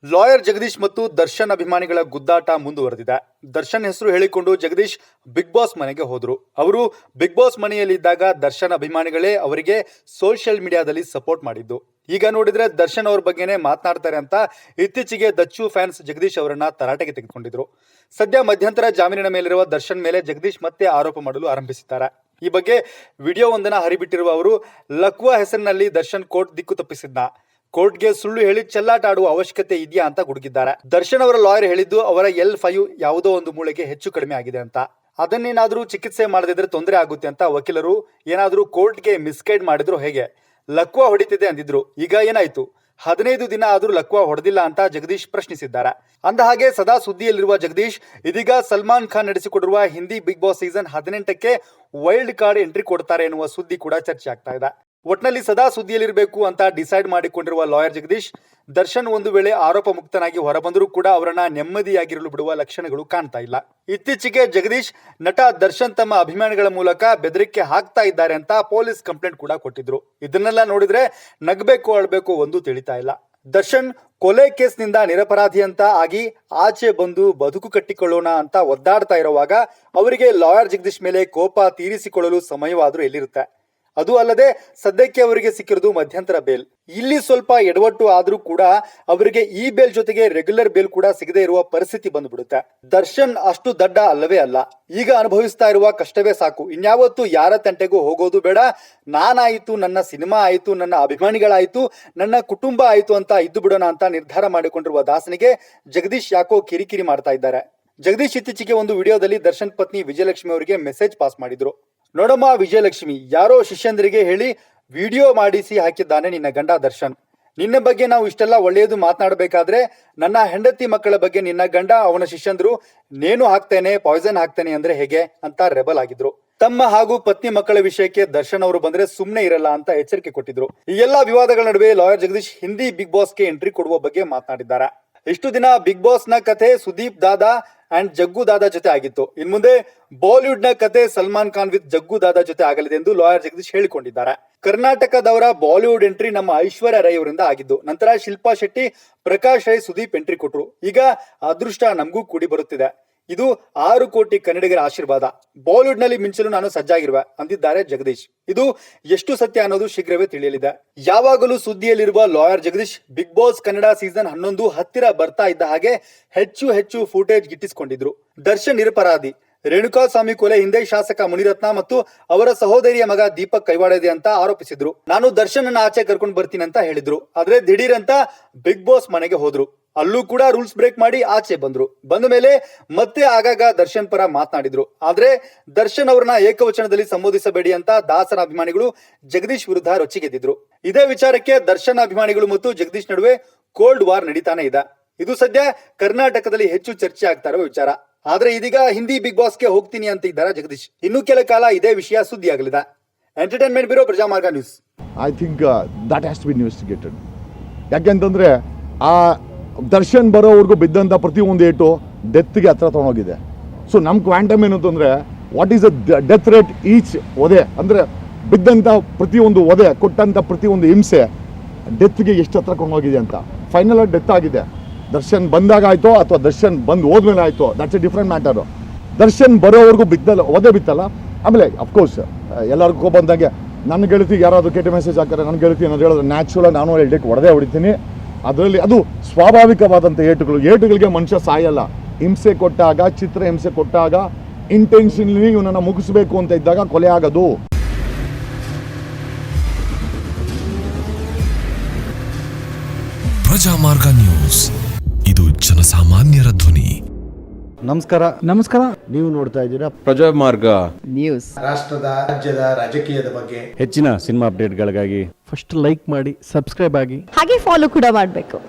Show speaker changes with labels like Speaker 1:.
Speaker 1: Lawyer Jagadish ಮತ್ತು ದರ್ಶನ್ ಅಭಿಮಾನಿಗಳ ಗುದ್ದಾಟ ಮುಂದುವರೆದಿದೆ. ದರ್ಶನ್ ಹೆಸರು ಹೇಳಿಕೊಂಡು ಜಗದೀಶ್ ಬಿಗ್ ಬಾಸ್ ಮನೆಗೆ ಹೋದ್ರು. ಅವರು ಬಿಗ್ ಬಾಸ್ ಮನೆಯಲ್ಲಿದ್ದಾಗ ದರ್ಶನ್ ಅಭಿಮಾನಿಗಳೇ ಅವರಿಗೆ ಸೋಷಿಯಲ್ ಮೀಡಿಯಾದಲ್ಲಿ ಸಪೋರ್ಟ್ ಮಾಡಿದ್ದು. ಈಗ ನೋಡಿದ್ರೆ ದರ್ಶನ್ ಅವ್ರ ಬಗ್ಗೆನೇ ಮಾತನಾಡ್ತಾರೆ ಅಂತ ಇತ್ತೀಚೆಗೆ ದಚ್ಚು ಫ್ಯಾನ್ಸ್ ಜಗದೀಶ್ ಅವರನ್ನ ತರಾಟೆಗೆ ತೆಗೆದುಕೊಂಡಿದ್ರು. ಸದ್ಯ ಮಧ್ಯಂತರ ಜಾಮೀನಿನ ಮೇಲಿರುವ ದರ್ಶನ್ ಮೇಲೆ ಜಗದೀಶ್ ಮತ್ತೆ ಆರೋಪ ಮಾಡಲು ಆರಂಭಿಸಿದ್ದಾರೆ. ಈ ಬಗ್ಗೆ ವಿಡಿಯೋ ಒಂದನ್ನ ಹರಿಬಿಟ್ಟಿರುವ ಅವರು, ಲಕ್ವಾ ಹೆಸರಿನಲ್ಲಿ ದರ್ಶನ್ ಕೋರ್ಟ್ ದಿಕ್ಕು ತಪ್ಪಿಸಿದ್ನ, ಕೋರ್ಟ್ಗೆ ಸುಳ್ಳು ಹೇಳಿ ಚೆಲ್ಲಾಟ ಆಡುವ ಅವಶ್ಯಕತೆ ಇದೆಯಾ ಅಂತ ಗುಡುಗಿದ್ದಾರೆ. ದರ್ಶನ್ ಅವರ ಲಾಯರ್ ಹೇಳಿದ್ದು ಅವರ L5 ಯಾವುದೋ ಒಂದು ಮೂಳೆಗೆ ಹೆಚ್ಚು ಕಡಿಮೆ ಆಗಿದೆ ಅಂತ, ಅದನ್ನೇನಾದ್ರೂ ಚಿಕಿತ್ಸೆ ಮಾಡದಿದ್ರೆ ತೊಂದರೆ ಆಗುತ್ತೆ ಅಂತ ವಕೀಲರು ಏನಾದ್ರೂ ಕೋರ್ಟ್ಗೆ ಮಿಸ್ಗೈಡ್ ಮಾಡಿದ್ರು ಹೇಗೆ, ಲಕ್ವಾ ಹೊಡಿತಿದೆ ಅಂದಿದ್ರು, ಈಗ ಏನಾಯ್ತು, 15 ದಿನ ಆದ್ರೂ ಲಕ್ವಾ ಹೊಡೆದಿಲ್ಲ ಅಂತ ಜಗದೀಶ್ ಪ್ರಶ್ನಿಸಿದ್ದಾರೆ. ಅಂದ ಹಾಗೆ ಸದಾ ಸುದ್ದಿಯಲ್ಲಿರುವ ಜಗದೀಶ್ ಇದೀಗ ಸಲ್ಮಾನ್ ಖಾನ್ ನಡೆಸಿಕೊಟ್ಟಿರುವ ಹಿಂದಿ ಬಿಗ್ ಬಾಸ್ ಸೀಸನ್ 18ಕ್ಕೆ ವೈಲ್ಡ್ ಕಾರ್ಡ್ ಎಂಟ್ರಿ ಕೊಡ್ತಾರೆ ಎನ್ನುವ ಸುದ್ದಿ ಕೂಡ ಚರ್ಚೆ ಆಗ್ತಾ ಇದೆ. ಒಟ್ನಲ್ಲಿ ಸದಾ ಸುದ್ದಿಯಲ್ಲಿರಬೇಕು ಅಂತ ಡಿಸೈಡ್ ಮಾಡಿಕೊಂಡಿರುವ ಲಾಯರ್ ಜಗದೀಶ್, ದರ್ಶನ್ ಒಂದು ವೇಳೆ ಆರೋಪ ಮುಕ್ತನಾಗಿ ಹೊರಬಂದರೂ ಕೂಡ ಅವರನ್ನ ನೆಮ್ಮದಿಯಾಗಿರಲು ಬಿಡುವ ಲಕ್ಷಣಗಳು ಕಾಣ್ತಾ ಇಲ್ಲ. ಇತ್ತೀಚೆಗೆ ಜಗದೀಶ್ ನಟ ದರ್ಶನ್ ತಮ್ಮ ಅಭಿಮಾನಿಗಳ ಮೂಲಕ ಬೆದರಿಕೆ ಹಾಕ್ತಾ ಇದ್ದಾರೆ ಅಂತ ಪೊಲೀಸ್ ಕಂಪ್ಲೇಂಟ್ ಕೂಡ ಕೊಟ್ಟಿದ್ರು. ಇದನ್ನೆಲ್ಲ ನೋಡಿದ್ರೆ ನಗಬೇಕು ಅಳ್ಬೇಕು ಒಂದು ತಿಳಿತಾ ಇಲ್ಲ. ದರ್ಶನ್ ಕೊಲೆ ಕೇಸ್ನಿಂದ ನಿರಪರಾಧಿ ಅಂತ ಆಗಿ ಆಚೆ ಬಂದು ಬದುಕು ಕಟ್ಟಿಕೊಳ್ಳೋಣ ಅಂತ ಒದ್ದಾಡ್ತಾ ಇರುವಾಗ ಅವರಿಗೆ ಲಾಯರ್ ಜಗದೀಶ್ ಮೇಲೆ ಕೋಪ ತೀರಿಸಿಕೊಳ್ಳಲು ಸಮಯವಾದ್ರೂ ಎಲ್ಲಿರುತ್ತೆ? ಅದು ಅಲ್ಲದೆ ಸದ್ಯಕ್ಕೆ ಅವರಿಗೆ ಸಿಕ್ಕಿರೋದು ಮಧ್ಯಂತರ ಬೇಲ್. ಇಲ್ಲಿ ಸ್ವಲ್ಪ ಎಡವಟ್ಟು ಆದ್ರೂ ಕೂಡ ಅವರಿಗೆ ಈ ಬೇಲ್ ಜೊತೆಗೆ ರೆಗ್ಯುಲರ್ ಬೇಲ್ ಕೂಡ ಸಿಗದೆ ಇರುವ ಪರಿಸ್ಥಿತಿ ಬಂದ್ಬಿಡುತ್ತೆ. ದರ್ಶನ್ ಅಷ್ಟು ದಡ್ಡ ಅಲ್ಲವೇ ಅಲ್ಲ. ಈಗ ಅನುಭವಿಸ್ತಾ ಇರುವ ಕಷ್ಟವೇ ಸಾಕು, ಇನ್ಯಾವತ್ತು ಯಾರ ತಂಟೆಗೂ ಹೋಗೋದು ಬೇಡ, ನಾನಾಯ್ತು, ನನ್ನ ಸಿನಿಮಾ ಆಯ್ತು, ನನ್ನ ಅಭಿಮಾನಿಗಳಾಯ್ತು, ನನ್ನ ಕುಟುಂಬ ಆಯ್ತು ಅಂತ ಇದ್ದು ಬಿಡೋಣ ಅಂತ ನಿರ್ಧಾರ ಮಾಡಿಕೊಂಡಿರುವ ದಾಸನಿಗೆ ಜಗದೀಶ್ ಯಾಕೋ ಕಿರಿಕಿರಿ ಮಾಡ್ತಾ ಇದ್ದಾರೆ. ಜಗದೀಶ್ ಇತ್ತೀಚೆಗೆ ಒಂದು ವಿಡಿಯೋದಲ್ಲಿ ದರ್ಶನ್ ಪತ್ನಿ ವಿಜಯಲಕ್ಷ್ಮಿ ಅವರಿಗೆ ಮೆಸೇಜ್ ಪಾಸ್ ಮಾಡಿದ್ರು. ನೋಡಮ್ಮ ವಿಜಯಲಕ್ಷ್ಮಿ, ಯಾರೋ ಶಿಷ್ಯಂದ್ರಿಗೆ ಹೇಳಿ ವಿಡಿಯೋ ಮಾಡಿಸಿ ಹಾಕಿದ್ದಾನೆ ನಿನ್ನ ಗಂಡ ದರ್ಶನ್. ನಿನ್ನ ಬಗ್ಗೆ ನಾವು ಇಷ್ಟೆಲ್ಲ ಒಳ್ಳೆಯದು ಮಾತನಾಡಬೇಕಾದ್ರೆ ನನ್ನ ಹೆಂಡತಿ ಮಕ್ಕಳ ಬಗ್ಗೆ ನಿನ್ನ ಗಂಡ ಅವನ ಶಿಷ್ಯಂದ್ರು ನೇಣು ಹಾಕ್ತೇನೆ, ಪಾಯ್ಸನ್ ಹಾಕ್ತೇನೆ ಅಂದ್ರೆ ಹೇಗೆ ಅಂತ ರೆಬಲ್ ಆಗಿದ್ರು. ತಮ್ಮ ಹಾಗೂ ಪತ್ನಿ ಮಕ್ಕಳ ವಿಷಯಕ್ಕೆ ದರ್ಶನ್ ಅವರು ಬಂದ್ರೆ ಸುಮ್ನೆ ಇರಲ್ಲ ಅಂತ ಎಚ್ಚರಿಕೆ ಕೊಟ್ಟಿದ್ರು. ಈ ಎಲ್ಲಾ ವಿವಾದಗಳ ನಡುವೆ ಲಾಯರ್ ಜಗದೀಶ್ ಹಿಂದಿ ಬಿಗ್ ಬಾಸ್ಗೆ ಎಂಟ್ರಿ ಕೊಡುವ ಬಗ್ಗೆ ಮಾತನಾಡಿದ್ದಾರೆ. ಇಷ್ಟು ದಿನ ಬಿಗ್ ಬಾಸ್ ನ ಕಥೆ ಸುದೀಪ್ ದಾದಾ ಅಂಡ್ ಜಗ್ಗು ದಾದಾ ಜೊತೆ ಆಗಿತ್ತು. ಇನ್ ಮುಂದೆ ಬಾಲಿವುಡ್ ನ ಕತೆ ಸಲ್ಮಾನ್ ಖಾನ್ ವಿತ್ ಜಗ್ಗು ದಾದಾ ಜೊತೆ ಆಗಲಿದೆ ಎಂದು ಲಾಯರ್ ಜಗದೀಶ್ ಹೇಳಿಕೊಂಡಿದ್ದಾರೆ. ಕರ್ನಾಟಕದವರ ಬಾಲಿವುಡ್ ಎಂಟ್ರಿ ನಮ್ಮ ಐಶ್ವರ್ಯ ರೈ ಅವರಿಂದ ಆಗಿದ್ದು. ನಂತರ ಶಿಲ್ಪಾ ಶೆಟ್ಟಿ, ಪ್ರಕಾಶ್ ರೈ, ಸುದೀಪ್ ಎಂಟ್ರಿ ಕೊಟ್ರು. ಈಗ ಅದೃಷ್ಟ ನಮಗೂ ಕೂಡಿ ಬರುತ್ತಿದೆ. ಇದು 6 ಕೋಟಿ ಕನ್ನಡಿಗರ ಆಶೀರ್ವಾದ. ಬಾಲಿವುಡ್ ನಲ್ಲಿ ಮಿಂಚಲು ನಾನು ಸಜ್ಜಾಗಿರುವೆ ಅಂದಿದ್ದಾರೆ ಜಗದೀಶ್. ಇದು ಎಷ್ಟು ಸತ್ಯ ಅನ್ನೋದು ಶೀಘ್ರವೇ ತಿಳಿಯಲಿದೆ. ಯಾವಾಗಲೂ ಸುದ್ದಿಯಲ್ಲಿರುವ lawyer Jagadish Bigg Boss Kannada season 11 ಹತ್ತಿರ ಬರ್ತಾ ಇದ್ದ ಹಾಗೆ ಹೆಚ್ಚು ಫುಟೇಜ್ ಗಿಟ್ಟಿಸಿಕೊಂಡಿದ್ರು. ದರ್ಶನ್ ನಿರಪರಾಧಿ, ರೇಣುಕಾಸ್ವಾಮಿ ಕೊಲೆ ಹಿಂದೆ ಶಾಸಕ ಮುನಿರತ್ನ ಮತ್ತು ಅವರ ಸಹೋದರಿಯ ಮಗ ದೀಪಕ್ ಕೈವಾಡಿದೆ ಅಂತ ಆರೋಪಿಸಿದ್ರು. ನಾನು ದರ್ಶನ್ ಅನ್ನ ಆಚೆ ಕರ್ಕೊಂಡು ಬರ್ತೀನಿ ಅಂತ ಹೇಳಿದ್ರು. ಆದ್ರೆ ದಿಢೀರ್ ಅಂತ ಬಿಗ್ ಬಾಸ್ ಮನೆಗೆ ಹೋದ್ರು. ಅಲ್ಲೂ ಕೂಡ ರೂಲ್ಸ್ ಬ್ರೇಕ್ ಮಾಡಿ ಆಚೆ ಬಂದ್ರು. ಬಂದ ಮೇಲೆ ಮತ್ತೆ ಆಗಾಗ ದರ್ಶನ್ ಪರ ಮಾತನಾಡಿದ್ರು. ಆದ್ರೆ ದರ್ಶನ್ ಅವರನ್ನ ಏಕವಚನದಲ್ಲಿ ಸಂಬೋಧಿಸಬೇಡಿ ಅಂತ ದಾಸನ ಅಭಿಮಾನಿಗಳು ಜಗದೀಶ್ ವಿರುದ್ಧ ರೊಚ್ಚಿಗೆದ್ದಿದ್ರು. ಇದೇ ವಿಚಾರಕ್ಕೆ ದರ್ಶನ್ ಅಭಿಮಾನಿಗಳು ಮತ್ತು ಜಗದೀಶ್ ನಡುವೆ ಕೋಲ್ಡ್ ವಾರ್ ನಡೀತಾನೆ ಇದೆ. ಇದು ಸದ್ಯ ಕರ್ನಾಟಕದಲ್ಲಿ ಹೆಚ್ಚು ಚರ್ಚೆ ಆಗ್ತಾ ಇರುವ ವಿಚಾರ. ಆದ್ರೆ ಇದೀಗ ಹಿಂದಿ ಬಿಗ್ ಬಾಸ್ಗೆ ಹೋಗ್ತೀನಿ ಅಂತ ಇದ್ದಾರೆ ಜಗದೀಶ್. ಇನ್ನು ಕೆಲ ಕಾಲ ಇದೇ ವಿಷಯ ಸುದ್ದಿ ಆಗಲಿದೆ. Entertainment bureau, Prajamarga news.
Speaker 2: I think that has to be investigated. ಯಾಕೆಂತಂದ್ರೆ ಆ ದರ್ಶನ್ ಬರೋವರೆಗೂ ಬಿದ್ದಂಥ ಪ್ರತಿಯೊಂದು ಏಟು ಡೆತ್ಗೆ ಹತ್ರ ತೊಗೊಂಡೋಗಿದೆ. ಸೊ ನಮ್ಮ ಕ್ವಾಂಟಮ್ ಏನು ಅಂತಂದರೆ, what is a death rate each ಒದೆ, ಅಂದರೆ ಬಿದ್ದಂಥ ಪ್ರತಿಯೊಂದು ಒದೆ, ಕೊಟ್ಟಂಥ ಪ್ರತಿಯೊಂದು ಹಿಂಸೆ ಡೆತ್ಗೆ ಎಷ್ಟು ಹತ್ರ ಕೊಂಡೋಗಿದೆ ಅಂತ. ಫೈನಲ್ ಡೆತ್ ಆಗಿದೆ. ದರ್ಶನ್ ಬಂದಾಗ ಆಯಿತು ಅಥವಾ ದರ್ಶನ್ ಬಂದು ಹೋದ್ಮೇಲೆ ಆಯಿತು, that's A different matter. Darshan ಬರೋವರೆಗೂ ಬಿದ್ದಲ್ಲ, ಒದೆ ಬಿತ್ತಲ್ಲ. ಆಮೇಲೆ ಅಫ್ಕೋರ್ಸ್ ಎಲ್ಲರಿಗೂ ಬಂದಾಗೆ ನನ್ನ ಗೆಳತಿಗೆ ಯಾರಾದರೂ ಕೆಟ್ಟ ಮೆಸೇಜ್ ಹಾಕ್ತಾರೆ, ನನ್ನ ಗೆಳತಿ ಏನಾದ್ರು ಹೇಳಿದ್ರೆ ನ್ಯಾಚುರಲ್ ನಾನು ಎಲ್ಡಕ್ಕೆ ಹೊಡೆದಿದ್ದೀನಿ. ಅದರಲ್ಲಿ ಅದು ಸ್ವಾಭಾವಿಕವಾದಂಥ ಏಟುಗಳಿಗೆ ಮನುಷ್ಯ ಸಾಯಲ್ಲ. ಹಿಂಸೆ ಕೊಟ್ಟಾಗ, ಚಿತ್ರ ಹಿಂಸೆ ಕೊಟ್ಟಾಗ, ಇಂಟೆನ್ಷನ್ಲಿ ಇವನನ್ನು ಮುಗಿಸ್ಬೇಕು ಅಂತ ಇದ್ದಾಗ ಕೊಲೆ ಆಗೋದು.
Speaker 3: ಪ್ರಜಾಮಾರ್ಗ ನ್ಯೂಸ್, ಇದು ಜನಸಾಮಾನ್ಯರ ಧ್ವನಿ.
Speaker 4: ನಮಸ್ಕಾರ.
Speaker 5: ನೀವು ನೋಡ್ತಾ ಇದ್ದೀರಾ
Speaker 4: ಪ್ರಜಾಮಾರ್ಗ
Speaker 5: ನ್ಯೂಸ್.
Speaker 6: ರಾಷ್ಟ್ರದ, ರಾಜ್ಯದ, ರಾಜಕೀಯದ ಬಗ್ಗೆ
Speaker 4: ಹೆಚ್ಚಿನ ಸಿನಿಮಾ ಅಪ್ಡೇಟ್ಗಳಿಗಾಗಿ
Speaker 7: ಫಸ್ಟ್ ಲೈಕ್ ಮಾಡಿ, ಸಬ್ಸ್ಕ್ರೈಬ್ ಆಗಿ,
Speaker 8: ಹಾಗೆ ಫಾಲೋ ಕೂಡ ಮಾಡಬೇಕು.